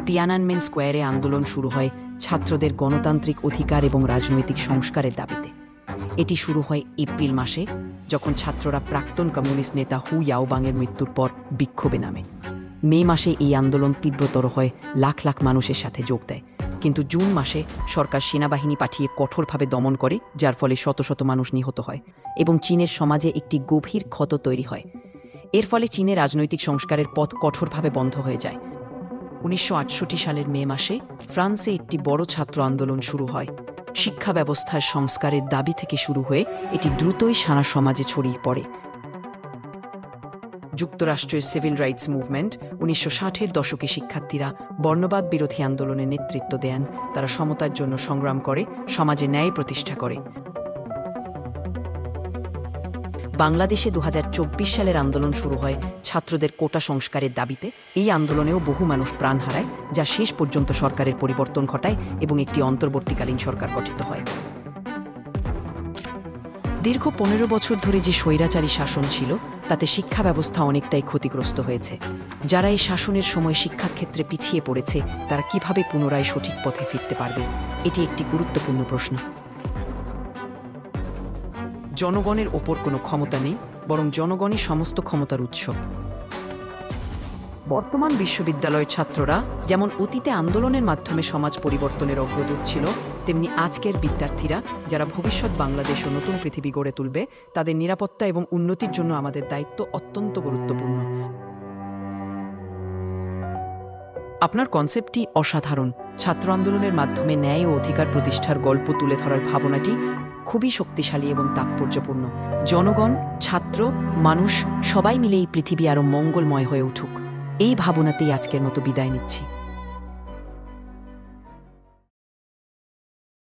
Tiananmen স্কোয়ারে আন্দোলন শুরু হয় ছাত্রদের গণতান্ত্রিক অধিকার এবং রাজনৈতিক সংস্কারের দাবিতে। এটি শুরু হয় এপ্রিল মাসে, যখন ছাত্ররা প্রাক্তন কমিউনিস্ট নেতা হু ইয়াওবাংয়ের মৃত্যুর পর বিক্ষোভে নামে। মে মাসে এই আন্দোলন তীব্রতর হয়, লাখ লাখ মানুষের সাথে যোগ দেয়। কিন্তু জুন মাসে সরকার সেনাবাহিনী পাঠিয়ে কঠোরভাবে দমন করে, যার ফলে শত শত মানুষ নিহত হয় এবং চীনের সমাজে একটি গভীর ক্ষত তৈরি হয়। এর ফলে চীনে রাজনৈতিক সংস্কারের পথ কঠোরভাবে বন্ধ হয়ে যায়। 1968 সালের মে মাসে ফ্রান্সে একটি বড় ছাত্র আন্দোলন শুরু হয়। শিক্ষা ব্যবস্থার সংস্কারের দাবি থেকে শুরু হয়ে এটি দ্রুতই সারা সমাজে ছড়িয়ে পড়ে। যুক্তরাষ্ট্রের সিভিল রাইটস মুভমেন্ট 1960-এর দশকে শিক্ষার্থীরা বর্ণবাদ বিরোধী আন্দোলনে নেতৃত্ব দেন। তারা সমতার জন্য সংগ্রাম করে, সমাজে ন্যায় প্রতিষ্ঠা করে। বাংলাদেশে 2024 সালের আন্দোলন শুরু হয় ছাত্রদের কোটা সংস্কারের দাবিতে। এই আন্দোলনেও বহু মানুষ প্রাণ হারায়, যা শেষ পর্যন্ত সরকারের পরিবর্তন ঘটায় এবং একটি অন্তর্বর্তীকালীন সরকার গঠিত হয়। দীর্ঘ 15 বছর ধরে যে স্বৈরাচারী শাসন ছিল, তাতে শিক্ষা ব্যবস্থা অনেকটাই ক্ষতিগ্রস্ত হয়েছে। যারা এই শাসনের সময় শিক্ষাক্ষেত্রে পিছিয়ে পড়েছে, তারা কিভাবে পুনরায় সঠিক পথে ফিরতে পারবে? এটি একটি গুরুত্বপূর্ণ প্রশ্ন। জনগণের ওপর কোনো ক্ষমতা নেই, বরং জনগণই সমস্ত ক্ষমতার উৎস। বর্তমান বিশ্ববিদ্যালয়ের ছাত্ররা যেমন অতীতে আন্দোলনের মাধ্যমে সমাজ পরিবর্তনের অগ্রদূত ছিল, তেমনি আজকের বিদ্যার্থীরা, যারা ভবিষ্যৎ বাংলাদেশ ও নতুন পৃথিবী গড়ে তুলবে, তাদের নিরাপত্তা এবং উন্নতির জন্য আমাদের দায়িত্ব অত্যন্ত গুরুত্বপূর্ণ। আপনার কনসেপ্টটি অসাধারণ। ছাত্র আন্দোলনের মাধ্যমে ন্যায় ও অধিকার প্রতিষ্ঠার গল্প তুলে ধরার ভাবনাটি খুবই শক্তিশালী এবং তাৎপর্যপূর্ণ। জনগণ, ছাত্র, মানুষ সবাই মিলে এই পৃথিবী আরও মঙ্গলময় হয়ে উঠুক, এই ভাবনাতেই আজকের মতো বিদায় নিচ্ছি।